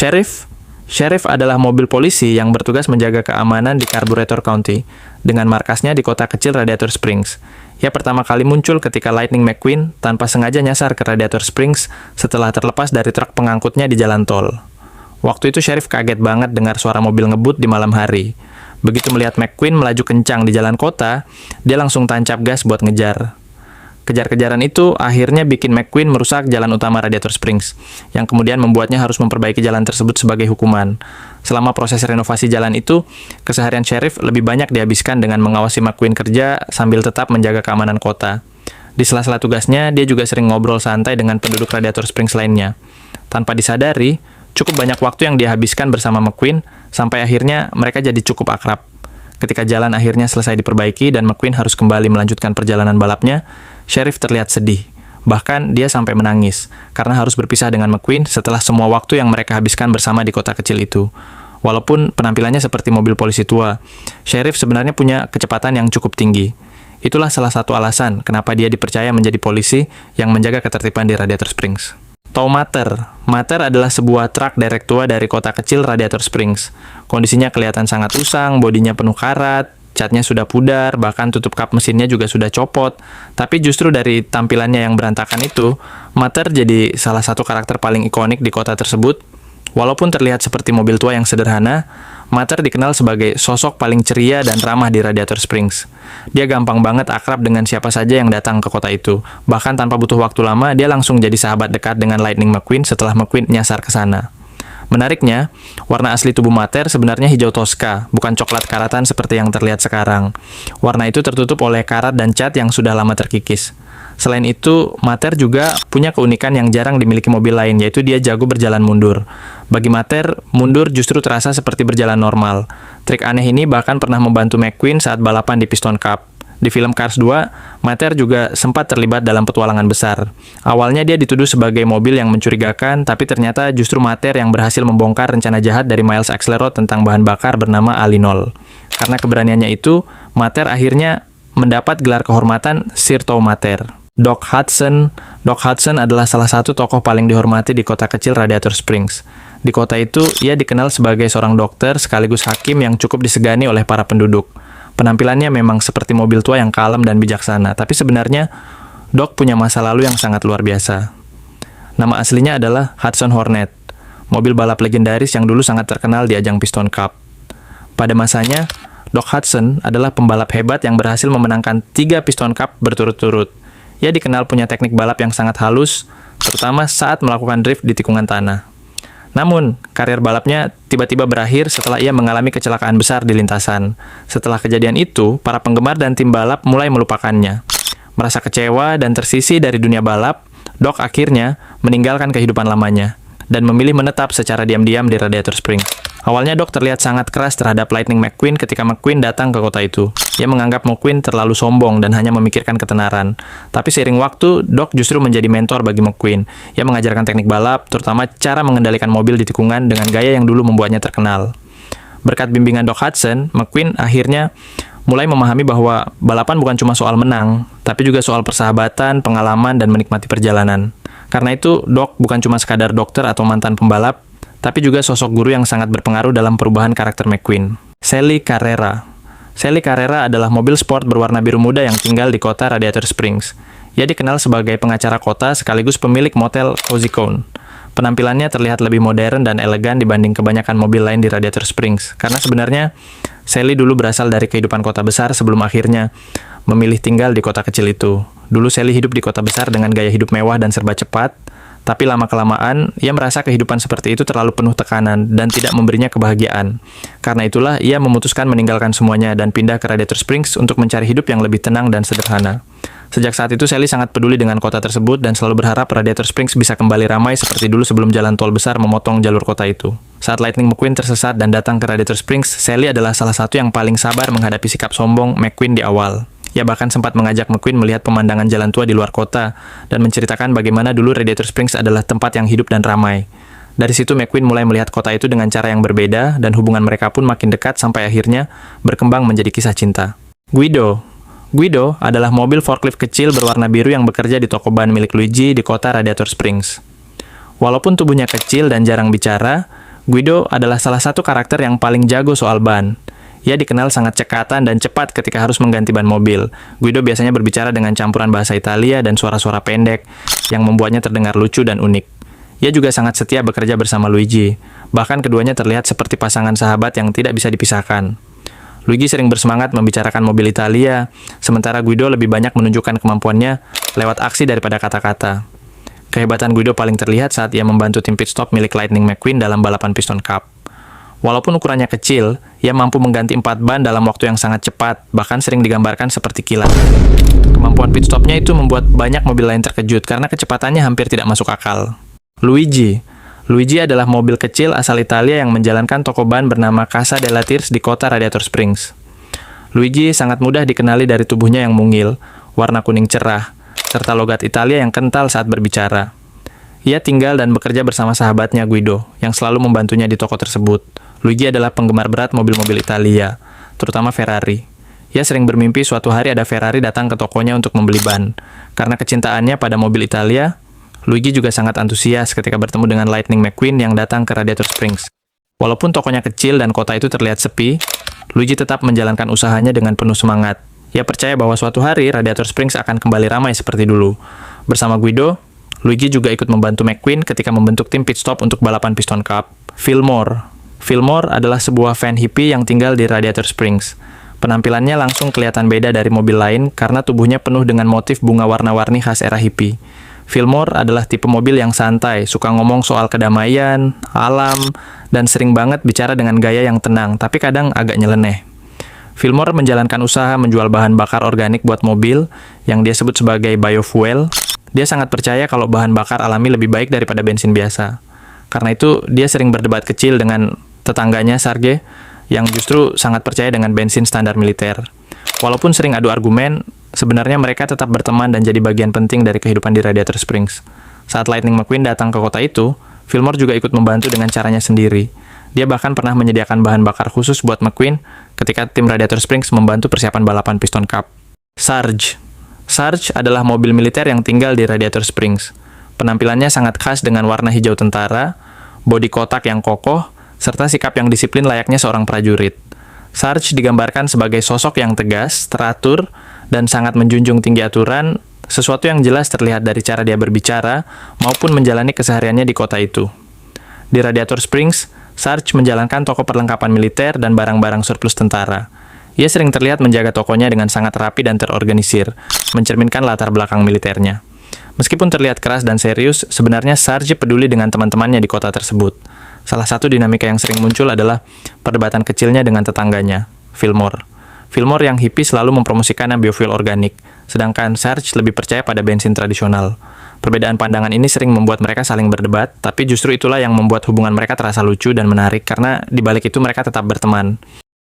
Sheriff adalah mobil polisi yang bertugas menjaga keamanan di Carburetor County, dengan markasnya di kota kecil Radiator Springs. Ia pertama kali muncul ketika Lightning McQueen tanpa sengaja nyasar ke Radiator Springs setelah terlepas dari truk pengangkutnya di jalan tol. Waktu itu Sheriff kaget banget dengar suara mobil ngebut di malam hari. Begitu melihat McQueen melaju kencang di jalan kota, dia langsung tancap gas buat ngejar. Kejar-kejaran itu akhirnya bikin McQueen merusak jalan utama Radiator Springs, yang kemudian membuatnya harus memperbaiki jalan tersebut sebagai hukuman. Selama proses renovasi jalan itu, keseharian Sheriff lebih banyak dihabiskan dengan mengawasi McQueen kerja sambil tetap menjaga keamanan kota. Di sela-sela tugasnya, dia juga sering ngobrol santai dengan penduduk Radiator Springs lainnya. Tanpa disadari, cukup banyak waktu yang dia habiskan bersama McQueen, sampai akhirnya mereka jadi cukup akrab. Ketika jalan akhirnya selesai diperbaiki dan McQueen harus kembali melanjutkan perjalanan balapnya, Sheriff terlihat sedih. Bahkan dia sampai menangis, karena harus berpisah dengan McQueen setelah semua waktu yang mereka habiskan bersama di kota kecil itu. Walaupun penampilannya seperti mobil polisi tua, Sheriff sebenarnya punya kecepatan yang cukup tinggi. Itulah salah satu alasan kenapa dia dipercaya menjadi polisi yang menjaga ketertiban di Radiator Springs. Tow Mater. Mater adalah sebuah truk derek tua dari kota kecil Radiator Springs. Kondisinya kelihatan sangat usang, bodinya penuh karat, catnya sudah pudar, bahkan tutup kap mesinnya juga sudah copot. Tapi justru dari tampilannya yang berantakan itu, Mater jadi salah satu karakter paling ikonik di kota tersebut. Walaupun terlihat seperti mobil tua yang sederhana, Mater dikenal sebagai sosok paling ceria dan ramah di Radiator Springs. Dia gampang banget akrab dengan siapa saja yang datang ke kota itu. Bahkan tanpa butuh waktu lama, dia langsung jadi sahabat dekat dengan Lightning McQueen setelah McQueen nyasar ke sana. Menariknya, warna asli tubuh Mater sebenarnya hijau toska, bukan coklat karatan seperti yang terlihat sekarang. Warna itu tertutup oleh karat dan cat yang sudah lama terkikis. Selain itu, Mater juga punya keunikan yang jarang dimiliki mobil lain, yaitu dia jago berjalan mundur. Bagi Mater, mundur justru terasa seperti berjalan normal. Trik aneh ini bahkan pernah membantu McQueen saat balapan di Piston Cup. Di film Cars 2, Mater juga sempat terlibat dalam petualangan besar. Awalnya dia dituduh sebagai mobil yang mencurigakan, tapi ternyata justru Mater yang berhasil membongkar rencana jahat dari Miles Axelrod tentang bahan bakar bernama Alinol. Karena keberaniannya itu, Mater akhirnya mendapat gelar kehormatan Sir Tow Mater. Doc Hudson adalah salah satu tokoh paling dihormati di kota kecil Radiator Springs. Di kota itu, ia dikenal sebagai seorang dokter sekaligus hakim yang cukup disegani oleh para penduduk. Penampilannya memang seperti mobil tua yang kalem dan bijaksana, tapi sebenarnya Doc punya masa lalu yang sangat luar biasa. Nama aslinya adalah Hudson Hornet, mobil balap legendaris yang dulu sangat terkenal di ajang Piston Cup. Pada masanya, Doc Hudson adalah pembalap hebat yang berhasil memenangkan 3 Piston Cup berturut-turut. Ia dikenal punya teknik balap yang sangat halus, terutama saat melakukan drift di tikungan tanah. Namun, karir balapnya tiba-tiba berakhir setelah ia mengalami kecelakaan besar di lintasan. Setelah kejadian itu, para penggemar dan tim balap mulai melupakannya. Merasa kecewa dan tersisih dari dunia balap, Doc akhirnya meninggalkan kehidupan lamanya dan memilih menetap secara diam-diam di Radiator Springs. Awalnya Doc terlihat sangat keras terhadap Lightning McQueen ketika McQueen datang ke kota itu. Ia menganggap McQueen terlalu sombong dan hanya memikirkan ketenaran. Tapi seiring waktu, Doc justru menjadi mentor bagi McQueen. Ia mengajarkan teknik balap, terutama cara mengendalikan mobil di tikungan dengan gaya yang dulu membuatnya terkenal. Berkat bimbingan Doc Hudson, McQueen akhirnya mulai memahami bahwa balapan bukan cuma soal menang, tapi juga soal persahabatan, pengalaman, dan menikmati perjalanan. Karena itu, Doc bukan cuma sekadar dokter atau mantan pembalap, tapi juga sosok guru yang sangat berpengaruh dalam perubahan karakter McQueen. Sally Carrera. Sally Carrera adalah mobil sport berwarna biru muda yang tinggal di kota Radiator Springs. Ia dikenal sebagai pengacara kota sekaligus pemilik motel Cozy Cone. Penampilannya terlihat lebih modern dan elegan dibanding kebanyakan mobil lain di Radiator Springs. Karena sebenarnya, Sally dulu berasal dari kehidupan kota besar sebelum akhirnya memilih tinggal di kota kecil itu. Dulu Sally hidup di kota besar dengan gaya hidup mewah dan serba cepat, tapi lama-kelamaan, ia merasa kehidupan seperti itu terlalu penuh tekanan dan tidak memberinya kebahagiaan. Karena itulah, ia memutuskan meninggalkan semuanya dan pindah ke Radiator Springs untuk mencari hidup yang lebih tenang dan sederhana. Sejak saat itu, Sally sangat peduli dengan kota tersebut dan selalu berharap Radiator Springs bisa kembali ramai seperti dulu sebelum jalan tol besar memotong jalur kota itu. Saat Lightning McQueen tersesat dan datang ke Radiator Springs, Sally adalah salah satu yang paling sabar menghadapi sikap sombong McQueen di awal. Ia bahkan sempat mengajak McQueen melihat pemandangan jalan tua di luar kota dan menceritakan bagaimana dulu Radiator Springs adalah tempat yang hidup dan ramai. Dari situ McQueen mulai melihat kota itu dengan cara yang berbeda dan hubungan mereka pun makin dekat sampai akhirnya berkembang menjadi kisah cinta. Guido adalah mobil forklift kecil berwarna biru yang bekerja di toko ban milik Luigi di kota Radiator Springs. Walaupun tubuhnya kecil dan jarang bicara, Guido adalah salah satu karakter yang paling jago soal ban. Ia dikenal sangat cekatan dan cepat ketika harus mengganti ban mobil. Guido biasanya berbicara dengan campuran bahasa Italia dan suara-suara pendek yang membuatnya terdengar lucu dan unik. Ia juga sangat setia bekerja bersama Luigi. Bahkan keduanya terlihat seperti pasangan sahabat yang tidak bisa dipisahkan. Luigi sering bersemangat membicarakan mobil Italia, sementara Guido lebih banyak menunjukkan kemampuannya lewat aksi daripada kata-kata. Kehebatan Guido paling terlihat saat ia membantu tim pit stop milik Lightning McQueen dalam balapan Piston Cup. Walaupun ukurannya kecil, ia mampu mengganti 4 ban dalam waktu yang sangat cepat, bahkan sering digambarkan seperti kilat. Kemampuan pit stopnya itu membuat banyak mobil lain terkejut karena kecepatannya hampir tidak masuk akal. Luigi adalah mobil kecil asal Italia yang menjalankan toko ban bernama Casa della Tirce di kota Radiator Springs. Luigi sangat mudah dikenali dari tubuhnya yang mungil, warna kuning cerah, serta logat Italia yang kental saat berbicara. Ia tinggal dan bekerja bersama sahabatnya Guido, yang selalu membantunya di toko tersebut. Luigi adalah penggemar berat mobil-mobil Italia, terutama Ferrari. Ia sering bermimpi suatu hari ada Ferrari datang ke tokonya untuk membeli ban. Karena kecintaannya pada mobil Italia, Luigi juga sangat antusias ketika bertemu dengan Lightning McQueen yang datang ke Radiator Springs. Walaupun tokonya kecil dan kota itu terlihat sepi, Luigi tetap menjalankan usahanya dengan penuh semangat. Ia percaya bahwa suatu hari Radiator Springs akan kembali ramai seperti dulu. Bersama Guido, Luigi juga ikut membantu McQueen ketika membentuk tim pit stop untuk balapan Piston Cup. Fillmore adalah sebuah fan hippie yang tinggal di Radiator Springs. Penampilannya langsung kelihatan beda dari mobil lain karena tubuhnya penuh dengan motif bunga warna-warni khas era hippie. Fillmore adalah tipe mobil yang santai, suka ngomong soal kedamaian, alam, dan sering banget bicara dengan gaya yang tenang, tapi kadang agak nyeleneh. Fillmore menjalankan usaha menjual bahan bakar organik buat mobil yang dia sebut sebagai biofuel. Dia sangat percaya kalau bahan bakar alami lebih baik daripada bensin biasa. Karena itu, dia sering berdebat kecil dengan tetangganya, Sarge, yang justru sangat percaya dengan bensin standar militer. Walaupun sering adu argumen, sebenarnya mereka tetap berteman dan jadi bagian penting dari kehidupan di Radiator Springs. Saat Lightning McQueen datang ke kota itu, Fillmore juga ikut membantu dengan caranya sendiri. Dia bahkan pernah menyediakan bahan bakar khusus buat McQueen ketika tim Radiator Springs membantu persiapan balapan Piston Cup. Sarge adalah mobil militer yang tinggal di Radiator Springs. Penampilannya sangat khas dengan warna hijau tentara, bodi kotak yang kokoh, serta sikap yang disiplin layaknya seorang prajurit. Sarge digambarkan sebagai sosok yang tegas, teratur, dan sangat menjunjung tinggi aturan, sesuatu yang jelas terlihat dari cara dia berbicara maupun menjalani kesehariannya di kota itu. Di Radiator Springs, Sarge menjalankan toko perlengkapan militer dan barang-barang surplus tentara. Ia sering terlihat menjaga tokonya dengan sangat rapi dan terorganisir, mencerminkan latar belakang militernya. Meskipun terlihat keras dan serius, sebenarnya Sarge peduli dengan teman-temannya di kota tersebut. Salah satu dinamika yang sering muncul adalah perdebatan kecilnya dengan tetangganya, Fillmore. Fillmore yang hippie selalu mempromosikan biofuel organik, sedangkan Sarge lebih percaya pada bensin tradisional. Perbedaan pandangan ini sering membuat mereka saling berdebat, tapi justru itulah yang membuat hubungan mereka terasa lucu dan menarik karena di balik itu mereka tetap berteman.